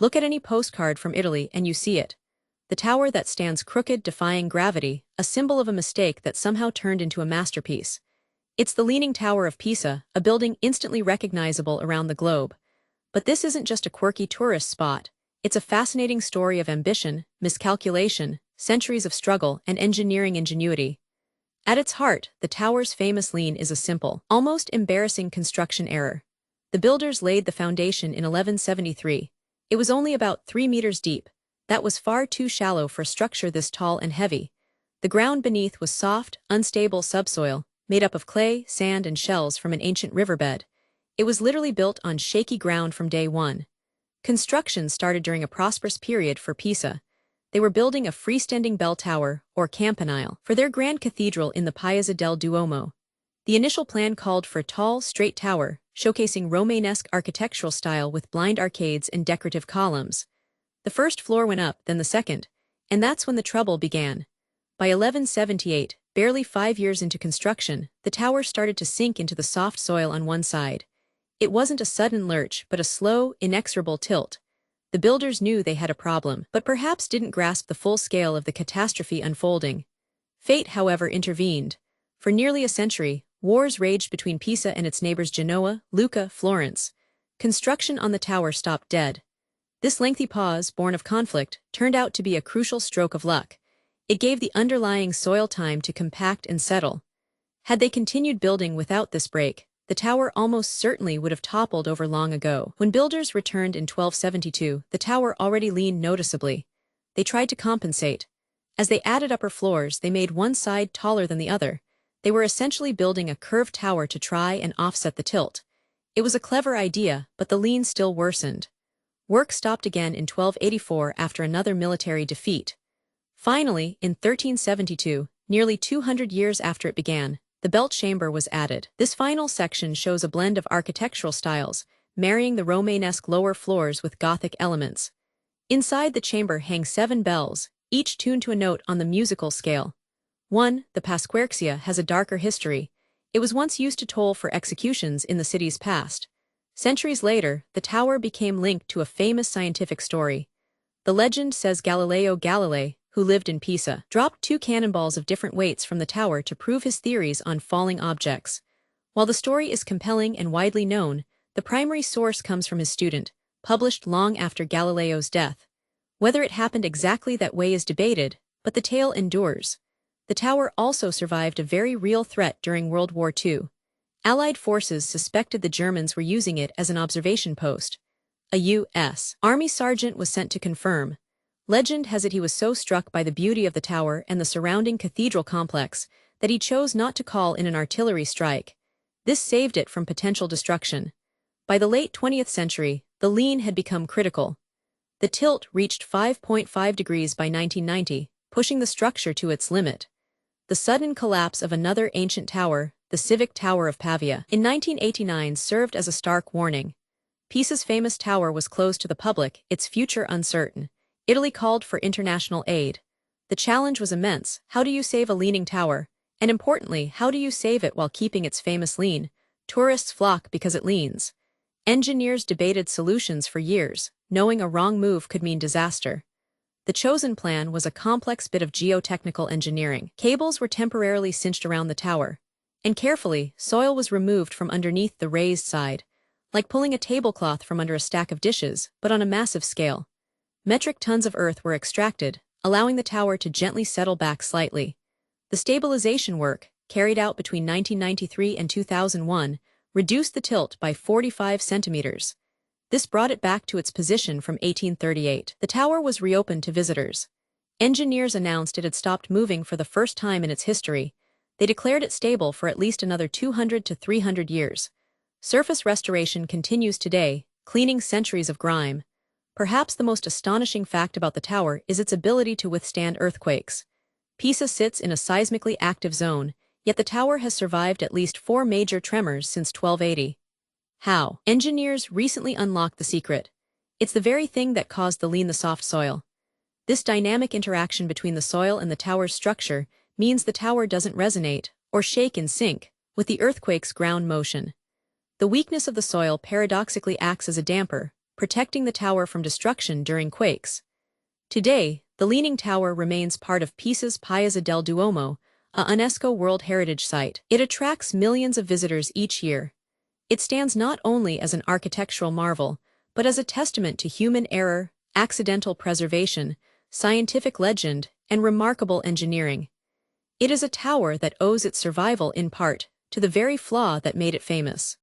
Look at any postcard from Italy and you see it. The tower that stands crooked, defying gravity, a symbol of a mistake that somehow turned into a masterpiece. It's the Leaning Tower of Pisa, a building instantly recognizable around the globe. But this isn't just a quirky tourist spot. It's a fascinating story of ambition, miscalculation, centuries of struggle, and engineering ingenuity. At its heart, the tower's famous lean is a simple, almost embarrassing construction error. The builders laid the foundation in 1173. It was only about 3 meters deep. That was far too shallow for a structure this tall and heavy. The ground beneath was soft, unstable subsoil, made up of clay, sand, and shells from an ancient riverbed. It was literally built on shaky ground from day one. Construction started during a prosperous period for Pisa. They were building a freestanding bell tower, or campanile, for their grand cathedral in the Piazza del Duomo. The initial plan called for a tall, straight tower, showcasing Romanesque architectural style with blind arcades and decorative columns. The first floor went up, then the second, and that's when the trouble began. By 1178, barely 5 years into construction, the tower started to sink into the soft soil on one side. It wasn't a sudden lurch, but a slow, inexorable tilt. The builders knew they had a problem, but perhaps didn't grasp the full scale of the catastrophe unfolding. Fate, however, intervened. For nearly a century, wars raged between Pisa and its neighbors Genoa, Lucca, Florence. Construction on the tower stopped dead. This lengthy pause, born of conflict, turned out to be a crucial stroke of luck. It gave the underlying soil time to compact and settle. Had they continued building without this break, the tower almost certainly would have toppled over long ago. When builders returned in 1272, the tower already leaned noticeably. They tried to compensate. As they added upper floors, they made one side taller than the other. They were essentially building a curved tower to try and offset the tilt. It was a clever idea, but the lean still worsened. Work stopped again in 1284 after another military defeat. Finally, in 1372, nearly 200 years after it began, the belt chamber was added. This final section shows a blend of architectural styles, marrying the Romanesque lower floors with Gothic elements. Inside the chamber hang 7 bells, each tuned to a note on the musical scale. 1. The Pasquerxia has a darker history. It was once used to toll for executions in the city's past. Centuries later, the tower became linked to a famous scientific story. The legend says Galileo Galilei, who lived in Pisa, dropped 2 cannonballs of different weights from the tower to prove his theories on falling objects. While the story is compelling and widely known, the primary source comes from his student, published long after Galileo's death. Whether it happened exactly that way is debated, but the tale endures. The tower also survived a very real threat during World War II. Allied forces suspected the Germans were using it as an observation post. A U.S. Army sergeant was sent to confirm. Legend has it he was so struck by the beauty of the tower and the surrounding cathedral complex that he chose not to call in an artillery strike. This saved it from potential destruction. By the late 20th century, the lean had become critical. The tilt reached 5.5 degrees by 1990, pushing the structure to its limit. The sudden collapse of another ancient tower, the Civic Tower of Pavia, in 1989 served as a stark warning. Pisa's famous tower was closed to the public, its future uncertain. Italy called for international aid. The challenge was immense. How do you save a leaning tower? And importantly, how do you save it while keeping its famous lean? Tourists flock because it leans. Engineers debated solutions for years, knowing a wrong move could mean disaster. The chosen plan was a complex bit of geotechnical engineering. Cables were temporarily cinched around the tower, and carefully, soil was removed from underneath the raised side, like pulling a tablecloth from under a stack of dishes, but on a massive scale. Metric tons of earth were extracted, allowing the tower to gently settle back slightly. The stabilization work, carried out between 1993 and 2001, reduced the tilt by 45 centimeters. This brought it back to its position from 1838. The tower was reopened to visitors. Engineers announced it had stopped moving for the first time in its history. They declared it stable for at least another 200 to 300 years. Surface restoration continues today, cleaning centuries of grime. Perhaps the most astonishing fact about the tower is its ability to withstand earthquakes. Pisa sits in a seismically active zone, yet the tower has survived at least 4 major tremors since 1280. How? Engineers recently unlocked the secret. It's the very thing that caused the soft soil. This dynamic interaction between the soil and the tower's structure means the tower doesn't resonate, or shake in sync, with the earthquake's ground motion. The weakness of the soil paradoxically acts as a damper, protecting the tower from destruction during quakes. Today, the Leaning Tower remains part of Pisa's Piazza del Duomo, a UNESCO World Heritage Site. It attracts millions of visitors each year. It stands not only as an architectural marvel, but as a testament to human error, accidental preservation, scientific legend, and remarkable engineering. It is a tower that owes its survival in part to the very flaw that made it famous.